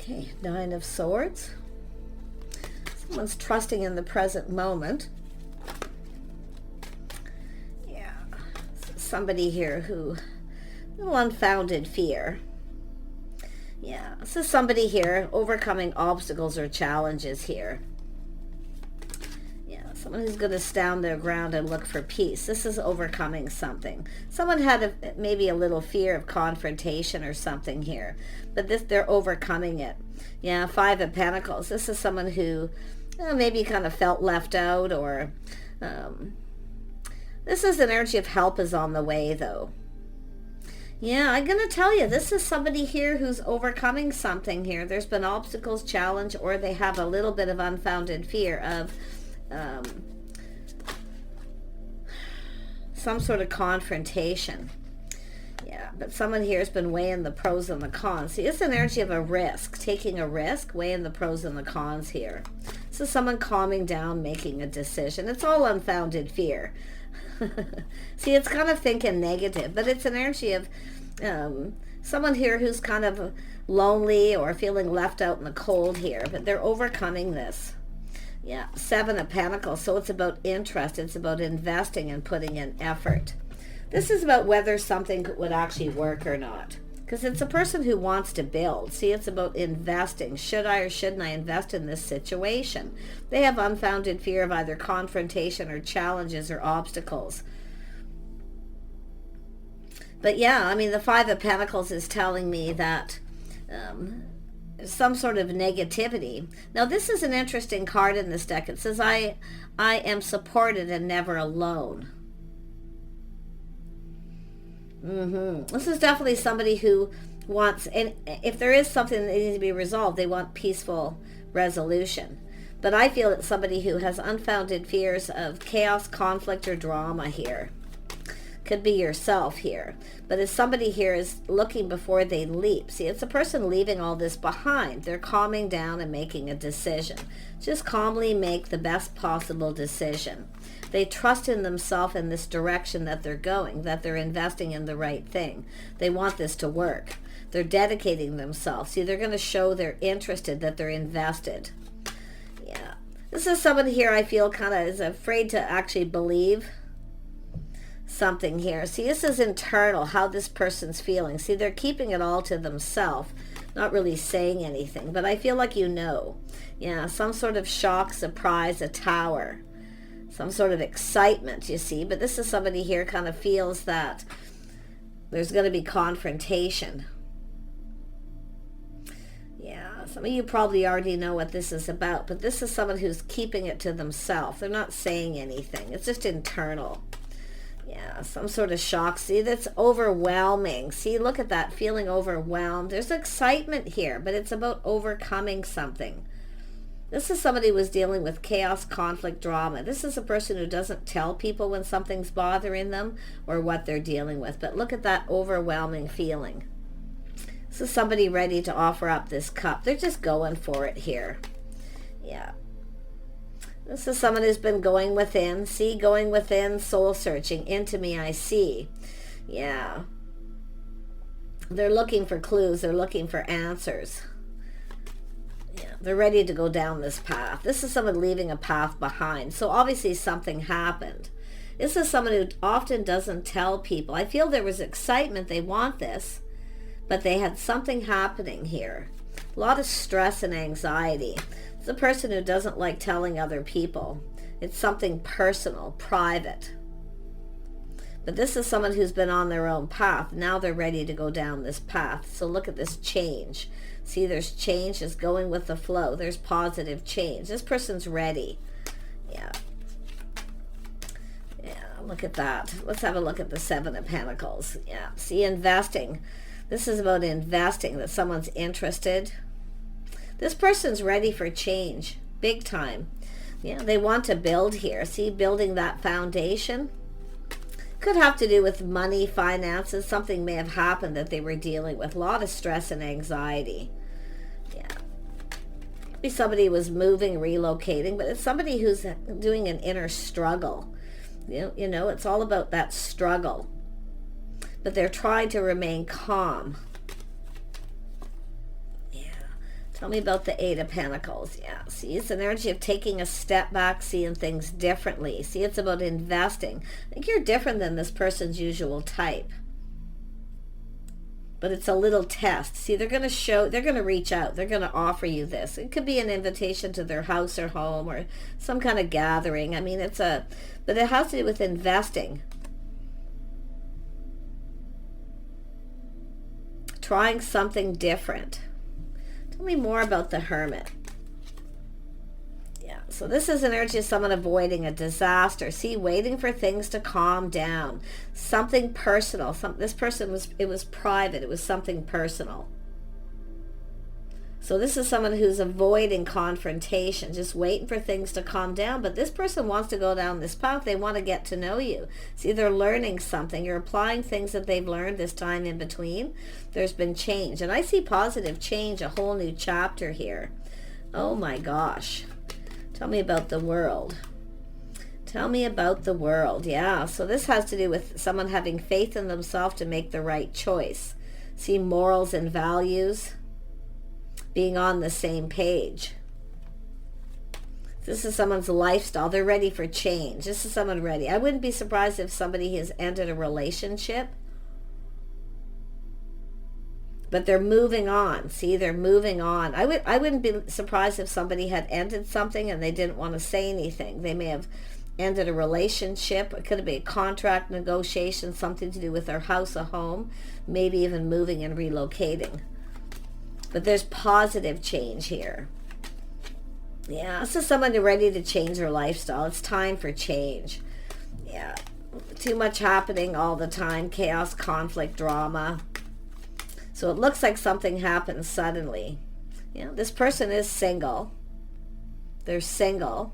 Okay, Nine of Swords. Someone's trusting in the present moment. Yeah, somebody here who, a little unfounded fear. Yeah, this is somebody here overcoming obstacles or challenges here. Yeah, someone who's going to stand their ground and look for peace. This is overcoming something. Someone had maybe a little fear of confrontation or something here, but they're overcoming it. Yeah, Five of Pentacles. This is someone who maybe kind of felt left out, or this is an energy of help is on the way, though. Yeah, I'm going to tell you, this is somebody here who's overcoming something here. There's been obstacles, challenge, or they have a little bit of unfounded fear of some sort of confrontation. Yeah, but someone here has been weighing the pros and the cons. See, it's an energy of a risk, taking a risk, weighing the pros and the cons here. So someone calming down, making a decision. It's all unfounded fear. See, it's kind of thinking negative, but it's an energy of someone here who's kind of lonely or feeling left out in the cold here, but they're overcoming this. Yeah, Seven of Pentacles. So it's about interest. It's about investing and putting in effort. This is about whether something would actually work or not, because it's a person who wants to build. See, it's about investing. Should I or shouldn't I invest in this situation? They have unfounded fear of either confrontation or challenges or obstacles. But yeah, I mean, the Five of Pentacles is telling me that some sort of negativity. Now, this is an interesting card in this deck. It says, I am supported and never alone. This is definitely somebody who wants, and if there is something that needs to be resolved, they want peaceful resolution. But I feel it's somebody who has unfounded fears of chaos, conflict, or drama here. Could be yourself here. But if somebody here is looking before they leap, see, it's a person leaving all this behind. They're calming down and making a decision. Just calmly make the best possible decision. They trust in themselves in this direction that they're going, that they're investing in the right thing. They want this to work. They're dedicating themselves. See, they're going to show they're interested, that they're invested. Yeah. This is somebody here I feel kind of is afraid to actually believe something here. See, this is internal, how this person's feeling. See, they're keeping it all to themselves, not really saying anything. But I feel like you know. Yeah, some sort of shock, surprise, a tower. Some sort of excitement, you see. But this is somebody here kind of feels that there's going to be confrontation. Yeah, some of you probably already know what this is about. But this is someone who's keeping it to themselves. They're not saying anything. It's just internal. Yeah, some sort of shock. See, that's overwhelming. See, look at that, feeling overwhelmed. There's excitement here, but it's about overcoming something. This is somebody who was dealing with chaos, conflict, drama. This is a person who doesn't tell people when something's bothering them or what they're dealing with. But look at that overwhelming feeling. This is somebody ready to offer up this cup. They're just going for it here. Yeah. This is someone who's been going within. See, going within, soul searching. Into me I see. Yeah. They're looking for clues. They're looking for answers. Yeah, they're ready to go down this path. This is someone leaving a path behind. So obviously something happened. This is someone who often doesn't tell people. I feel there was excitement. They want this, but they had something happening here. A lot of stress and anxiety. It's a person who doesn't like telling other people. It's something personal, private. But this is someone who's been on their own path. Now they're ready to go down this path. So look at this change. See, there's change. It's going with the flow. There's positive change. This person's ready. Yeah. Yeah, look at that. Let's have a look at the Seven of Pentacles. Yeah, see, investing. This is about investing, that someone's interested. This person's ready for change, big time. Yeah, they want to build here. See, building that foundation. Could have to do with money, finances. Something may have happened that they were dealing with. A lot of stress and anxiety. Yeah. Maybe somebody was moving, relocating, but it's somebody who's doing an inner struggle. You know, it's all about that struggle. But they're trying to remain calm. Tell me about the Eight of Pentacles. Yeah, see, it's an energy of taking a step back, seeing things differently. See, it's about investing. I think you're different than this person's usual type. But it's a little test. See, they're going to reach out. They're going to offer you this. It could be an invitation to their house or home or some kind of gathering. I mean, but it has to do with investing. Trying something different. Tell me more about the Hermit. Yeah, so this is an energy of someone avoiding a disaster. See, waiting for things to calm down. Something personal. This person it was private. It was something personal. So this is someone who's avoiding confrontation, just waiting for things to calm down. But this person wants to go down this path. They want to get to know you. See, they're learning something. You're applying things that they've learned this time in between. There's been change. And I see positive change, a whole new chapter here. Oh my gosh. Tell me about the world. Tell me about the world. Yeah, so this has to do with someone having faith in themselves to make the right choice. See, morals and values. Being on the same page. This is someone's lifestyle. They're ready for change. This is someone ready. I wouldn't be surprised if somebody has ended a relationship. But they're moving on. See, they're moving on. I wouldn't be surprised if somebody had ended something and they didn't want to say anything. They may have ended a relationship. It could be a contract negotiation, something to do with their house or home, maybe even moving and relocating. But there's positive change here. Yeah, this is someone who's ready to change their lifestyle. It's time for change. Yeah, too much happening all the time. Chaos, conflict, drama. So it looks like something happens suddenly. Yeah, this person is single. They're single.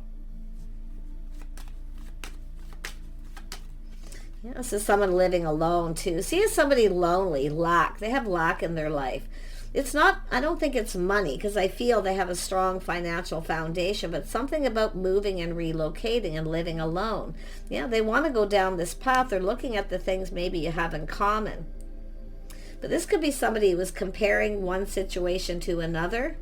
Yeah, this is someone living alone too. See, it's somebody lonely, lack. They have lack in their life. It's not, I don't think it's money, because I feel they have a strong financial foundation, but something about moving and relocating and living alone. Yeah, they want to go down this path. They're looking at the things maybe you have in common. But this could be somebody who was comparing one situation to another.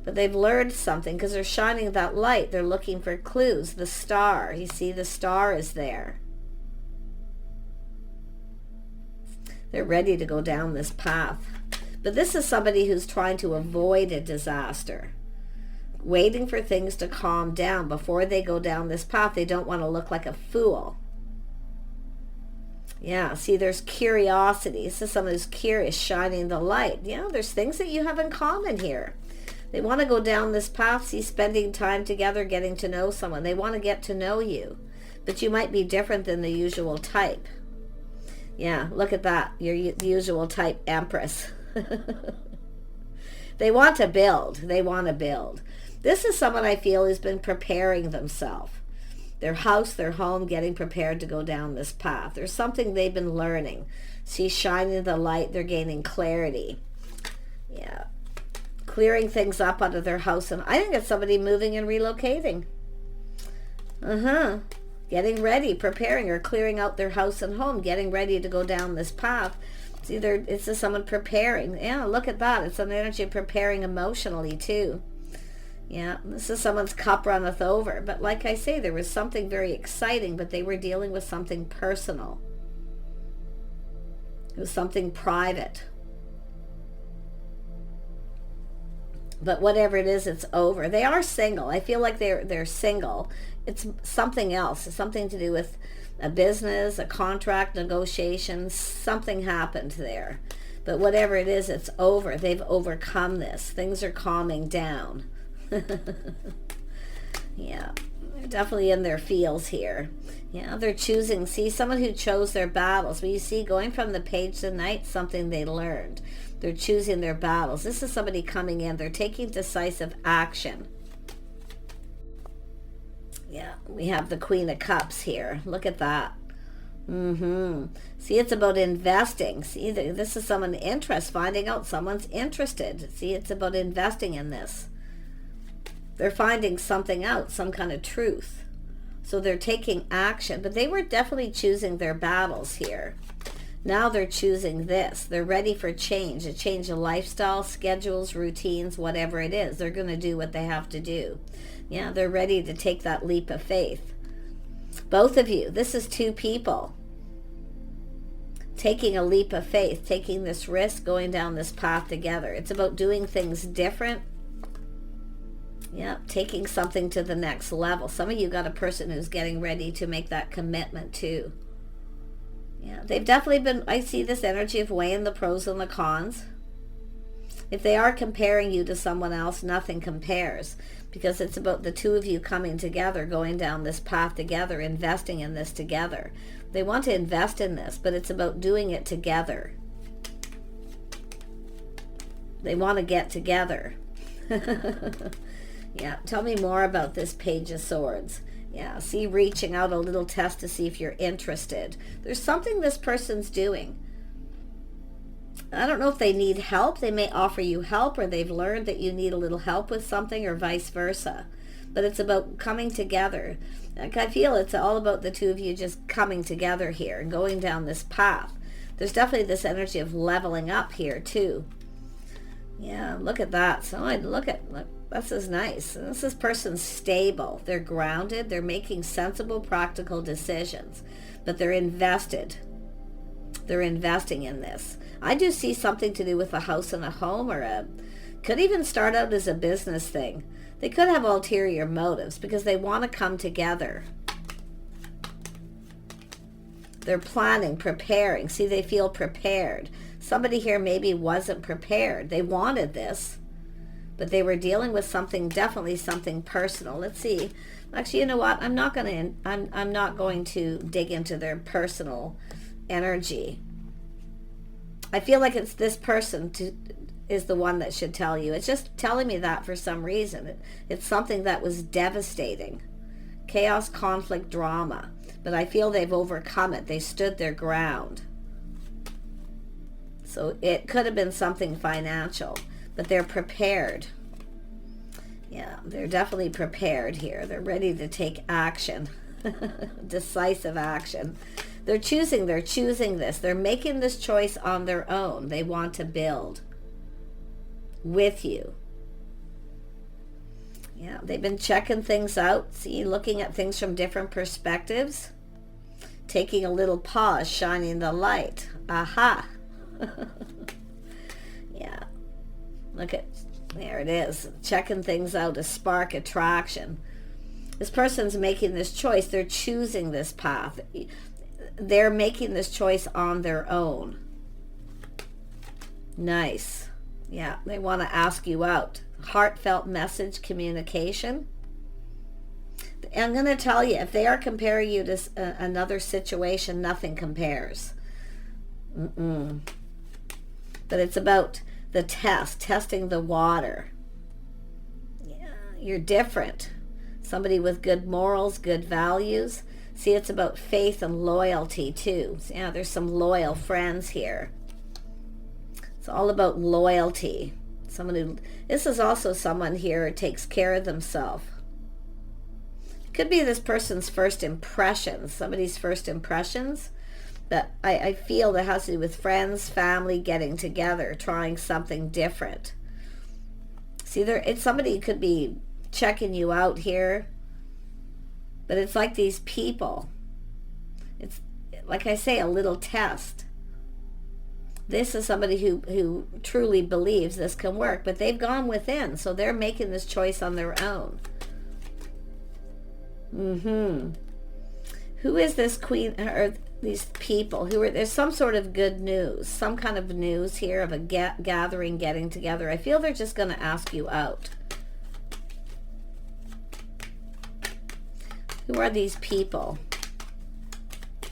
But they've learned something because they're shining that light. They're looking for clues. The star, you see, the star is there. They're ready to go down this path. But this is somebody who's trying to avoid a disaster. Waiting for things to calm down before they go down this path. They don't want to look like a fool. Yeah, see, there's curiosity. This is someone who's curious, shining the light. Yeah, there's things that you have in common here. They want to go down this path, see, spending time together, getting to know someone. They want to get to know you. But you might be different than the usual type. Yeah, look at that. Your usual type Empress. They want to build. They want to build. This is someone I feel who's been preparing themselves. Their house, their home, getting prepared to go down this path. There's something they've been learning. See, shining the light. They're gaining clarity. Yeah. Clearing things up out of their house. And I think it's somebody moving and relocating. Getting ready, preparing, or clearing out their house and home, getting ready to go down this path. It's just someone preparing. Yeah, look at that. It's an energy of preparing emotionally too. Yeah, this is someone's cup runneth over. But like I say, there was something very exciting, but they were dealing with something personal. It was something private. But whatever it is, it's over. They are single. I feel like they're single. It's something else. It's something to do with a business, a contract, negotiation. Something happened there. But whatever it is, it's over. They've overcome this. Things are calming down. Yeah, they're definitely in their feels here. Yeah, they're choosing. See, someone who chose their battles. But you see, going from the page to night, something they learned. They're choosing their battles. This is somebody coming in. They're taking decisive action. Yeah, we have the Queen of Cups here. Look at that. See, it's about investing. See, this is someone interest, finding out someone's interested. See, it's about investing in this. They're finding something out, some kind of truth. So they're taking action, but they were definitely choosing their battles here. Now they're choosing this. They're ready for change, a change of lifestyle, schedules, routines, whatever it is. They're going to do what they have to do. Yeah, they're ready to take that leap of faith. Both of you, this is two people taking a leap of faith, taking this risk, going down this path together. It's about doing things different. Yeah, taking something to the next level. Some of you got a person who's getting ready to make that commitment too. Yeah, they've definitely been, I see this energy of weighing the pros and the cons. If they are comparing you to someone else, nothing compares, because it's about the two of you coming together, going down this path together, investing in this together. They want to invest in this, but it's about doing it together. They want to get together. Yeah, tell me more about this Page of Swords. Yeah, see, reaching out, a little test to see if you're interested. There's something this person's doing. I don't know if they need help. They may offer you help, or they've learned that you need a little help with something, or vice versa. But it's about coming together. Like, I feel it's all about the two of you just coming together here and going down this path. There's definitely this energy of leveling up here too. Yeah, look at that. So look, this is nice. This person's stable. They're grounded. They're making sensible, practical decisions. But they're invested. They're investing in this. I do see something to do with a house and a home, or could even start out as a business thing. They could have ulterior motives because they want to come together. They're planning, preparing. See, they feel prepared. Somebody here maybe wasn't prepared. They wanted this, but they were dealing with something, definitely something personal. Let's see. Actually, you know what? I'm not going to dig into their personal energy. I feel like it's this person is the one that should tell you. It's just telling me that for some reason. It's something that was devastating. Chaos, conflict, drama. But I feel they've overcome it. They stood their ground. So it could have been something financial, but they're prepared. Yeah, they're definitely prepared here. They're ready to take action. Decisive action. They're choosing this. They're making this choice on their own. They want to build with you. Yeah, they've been checking things out. See, looking at things from different perspectives. Taking a little pause, shining the light. Aha. Yeah. Look at, there it is. Checking things out, a spark, attraction. This person's making this choice. They're choosing this path. They're making this choice on their own. Nice. Yeah, they want to ask you out. Heartfelt message, communication. And I'm going to tell you, if they are comparing you to another situation, nothing compares. But it's about the testing the water. Yeah, you're different. Somebody with good morals, good values. See, it's about faith and loyalty too. Yeah, there's some loyal friends here. It's all about loyalty. This is also someone here who takes care of themselves. It could be this person's first impressions, somebody's first impressions. But I feel that has to do with friends, family, getting together, trying something different. See, it's somebody who could be checking you out here. But it's like these people. It's, like I say, a little test. This is somebody who truly believes this can work, but they've gone within, so they're making this choice on their own. Who is this queen, or these people? There's some sort of good news, some kind of news here of a gathering, getting together. I feel they're just going to ask you out. Who are these people? It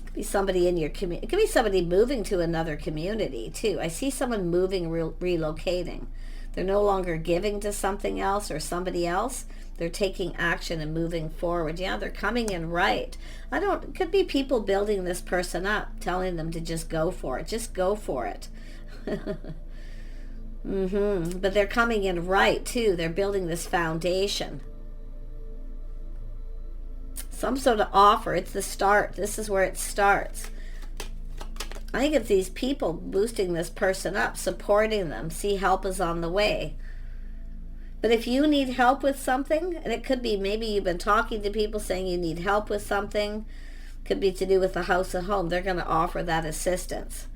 could be somebody in your community. It could be somebody moving to another community too. I see someone moving, relocating. They're no longer giving to something else or somebody else. They're taking action and moving forward. Yeah, they're coming in right. It could be people building this person up, telling them to just go for it. Just go for it. But they're coming in right too. They're building this foundation. Some sort of offer. It's the start. This is where it starts. I think it's these people boosting this person up, supporting them. See, help is on the way. But if you need help with something, and it could be maybe you've been talking to people saying you need help with something, could be to do with the house and home, they're going to offer that assistance.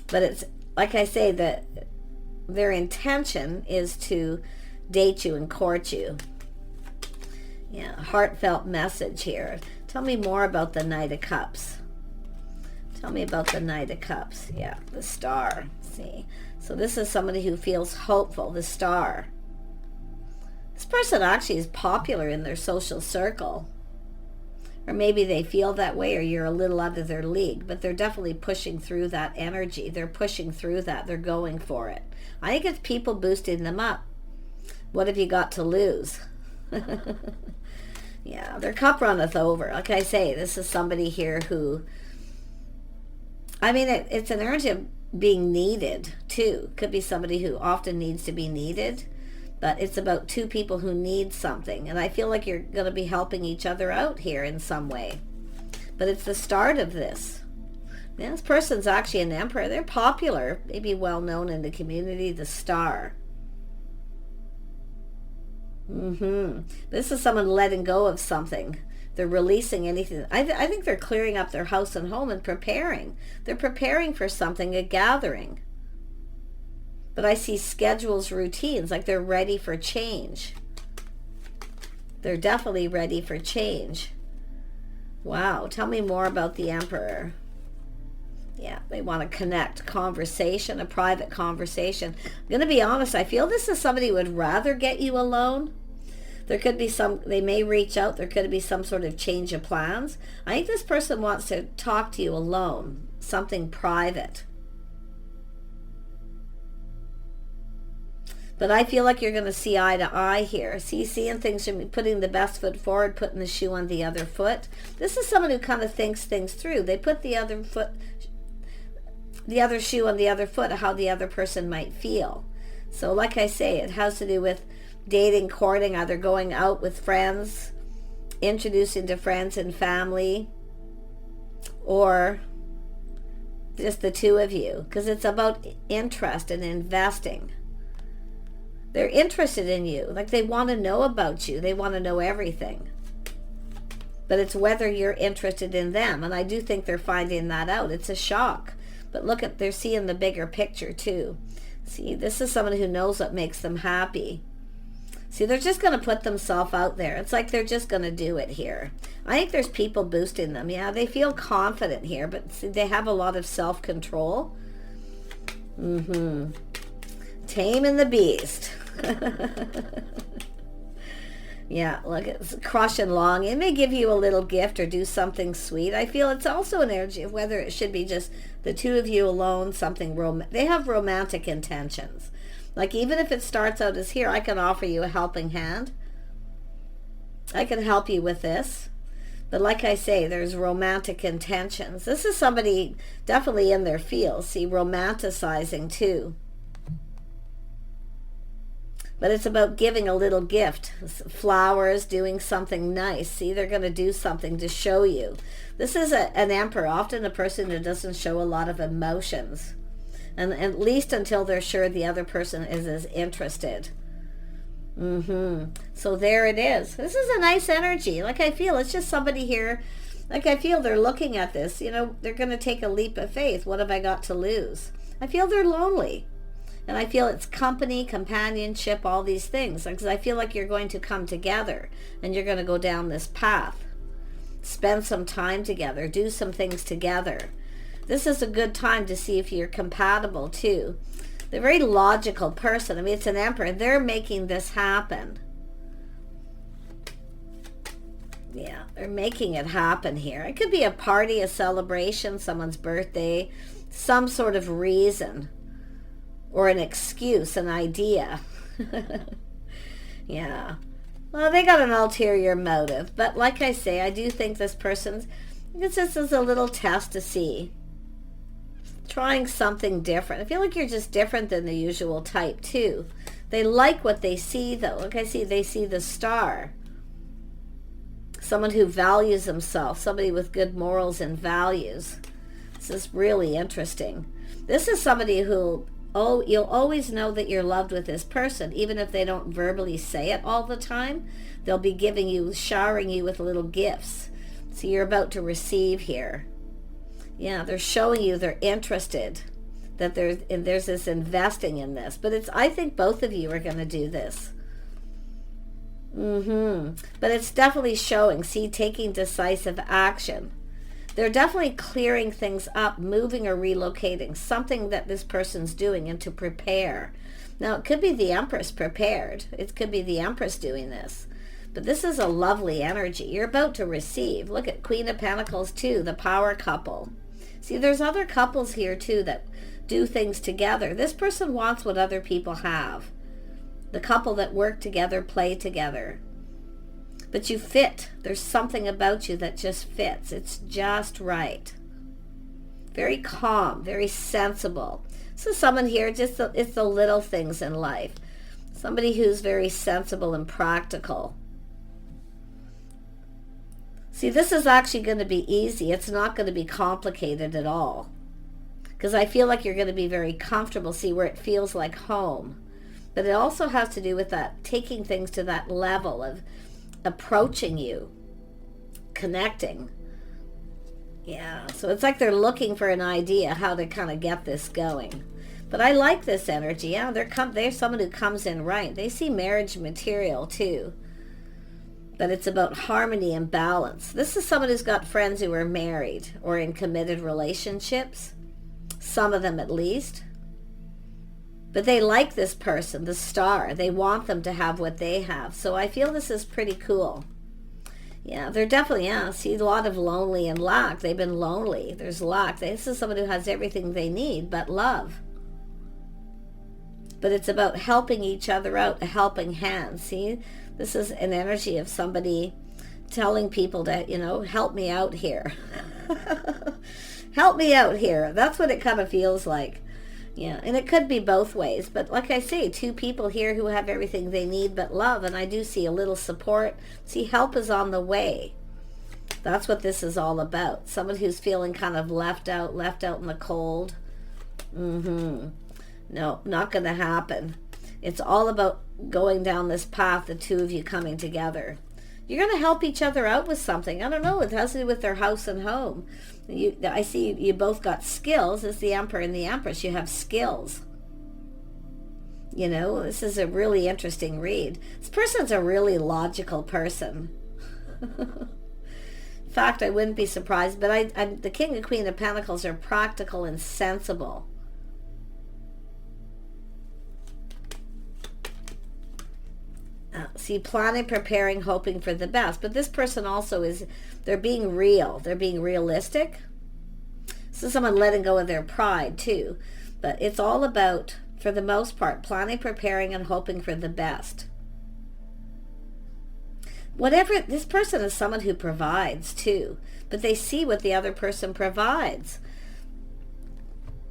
But it's, like I say, that their intention is to date you and court you. Yeah, heartfelt message here. Tell me more about the Knight of Cups. Tell me about the Knight of Cups. Yeah, the Star. See, so this is somebody who feels hopeful, the Star. This person actually is popular in their social circle. Or maybe they feel that way, or you're a little out of their league, but they're definitely pushing through that energy. They're pushing through that. They're going for it. I think it's people boosting them up. What have you got to lose? Yeah, their cup runneth over. Like I say, this is somebody here who, I mean, it's an energy of being needed, too. Could be somebody who often needs to be needed, but it's about two people who need something. And I feel like you're going to be helping each other out here in some way. But it's the start of this. Now, this person's actually an emperor. They're popular, maybe well known in the community, the Star. This is someone letting go of something. They're releasing anything. I think they're clearing up their house and home and preparing. They're preparing for something, a gathering. But I see schedules, routines, like they're ready for change. They're definitely ready for change. Wow, tell me more about the Emperor. Yeah, they want to connect, conversation, a private conversation. I'm going to be honest, I feel this is somebody who would rather get you alone. There could be they may reach out, there could be some sort of change of plans. I think this person wants to talk to you alone, something private. But I feel like you're going to see eye to eye here. Seeing things, putting the best foot forward, putting the shoe on the other foot. This is someone who kind of thinks things through. They put the other shoe on the other foot, how the other person might feel. So like I say, it has to do with dating, courting, either going out with friends, introducing to friends and family, or just the two of you, because it's about interest and investing. They're interested in you, like they want to know about you. They want to know everything. But it's whether you're interested in them, and I do think they're finding that out. It's a shock. But look at, they're seeing the bigger picture too. See, this is someone who knows what makes them happy. See, they're just going to put themselves out there. It's like they're just going to do it here. I think there's people boosting them. Yeah, they feel confident here, but see, they have a lot of self-control. Taming the beast. Yeah, look, it's crushing long. It may give you a little gift or do something sweet. I feel it's also an energy of whether it should be just the two of you alone, something they have romantic intentions. Like even if it starts out as here, I can offer you a helping hand. I can help you with this. But like I say, there's romantic intentions. This is somebody definitely in their field. See, romanticizing too. But it's about giving a little gift. Flowers, doing something nice. See, they're going to do something to show you. This is an emperor, often a person who doesn't show a lot of emotions. And at least until they're sure the other person is as interested. So there it is. This is a nice energy. Like I feel, it's just somebody here. Like I feel they're looking at this. You know, they're going to take a leap of faith. What have I got to lose? I feel they're lonely. And I feel it's company, companionship, all these things. Because I feel like you're going to come together and you're going to go down this path. Spend some time together. Do some things together. This is a good time to see if you're compatible too. They're a very logical person. I mean, it's an emperor. They're making this happen. Yeah, they're making it happen here. It could be a party, a celebration, someone's birthday, some sort of reason. Or an excuse, an idea. Yeah. Well, they got an ulterior motive. But like I say, I do think this is a little test to see. Trying something different. I feel like you're just different than the usual type too. They like what they see though. Like I see, they see the star. someone who values himself, somebody with good morals and values. This is really interesting. This is somebody who, you'll always know that you're loved with this person, even if they don't verbally say it all the time. They'll be giving you, showering you with little gifts. So you're about to receive here. Yeah, they're showing you they're interested, that there's this investing in this. But I think both of you are going to do this. But it's definitely showing, see, taking decisive action. They're definitely clearing things up, moving or relocating, something that this person's doing, and to prepare. Now, it could be the Empress prepared. It could be the Empress doing this. But this is a lovely energy. You're about to receive. Look at Queen of Pentacles too, the power couple. See, there's other couples here too that do things together. This person wants what other people have. The couple that work together, play together. But you fit. There's something about you that just fits. It's just right. Very calm, very sensible. So someone here, it's the little things in life. Somebody who's very sensible and practical. See, this is actually going to be easy. It's not going to be complicated at all. Because I feel like you're going to be very comfortable, see, where it feels like home. But it also has to do with that, taking things to that level of approaching you, connecting. Yeah, so it's like they're looking for an idea how to kind of get this going. But I like this energy. Yeah, they're someone who comes in right. They see marriage material too. But it's about harmony and balance. This is someone who's got friends who are married or in committed relationships. Some of them at least. But they like this person, the star. They want them to have what they have. So I feel this is pretty cool. Yeah, they're definitely, yeah, see a lot of lonely and lack. They've been lonely. There's lack. This is someone who has everything they need but love. But it's about helping each other out, a helping hand. See, this is an energy of somebody telling people that, help me out here. Help me out here. That's what it kind of feels like. Yeah, and it could be both ways. But like I say, two people here who have everything they need but love. And I do see a little support. See, help is on the way. That's what this is all about. Someone who's feeling kind of left out in the cold. No, not going to happen. It's all about going down this path, the two of you coming together. You're going to help each other out with something. I don't know. It has to do with their house and home. I see you both got skills. It's the Emperor and the Empress. You have skills. This is a really interesting read. This person's a really logical person. In fact, I wouldn't be surprised. But the King and Queen of Pentacles are practical and sensible. See, planning, preparing, hoping for the best. But this person also they're being real. They're being realistic. So someone letting go of their pride too. But it's all about, for the most part, planning, preparing, and hoping for the best. This person is someone who provides too. But they see what the other person provides.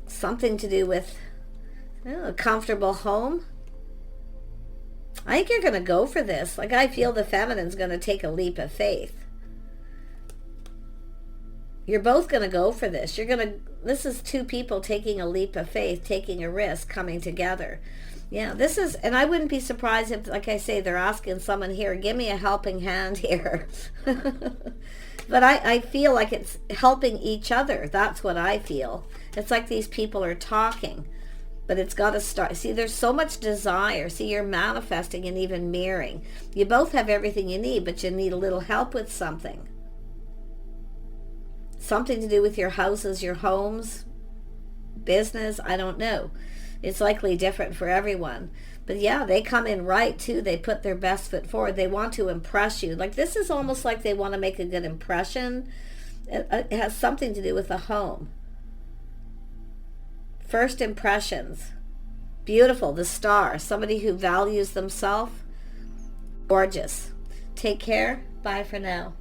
Something to do with a comfortable home. I think you're going to go for this. Like, I feel the feminine's going to take a leap of faith. You're both going to go for this. This is two people taking a leap of faith, taking a risk, coming together. Yeah, and I wouldn't be surprised if, like I say, they're asking someone here, give me a helping hand here. But I feel like it's helping each other. That's what I feel. It's like these people are talking. But it's got to start. See, there's so much desire. See, you're manifesting and even mirroring. You both have everything you need, but you need a little help with something. Something to do with your houses, your homes, business, I don't know. It's likely different for everyone. But yeah, they come in right too. They put their best foot forward. They want to impress you. Like, this is almost like they want to make a good impression. It has something to do with the home. First impressions. Beautiful. The star. Somebody who values themselves. Gorgeous. Take care. Bye for now.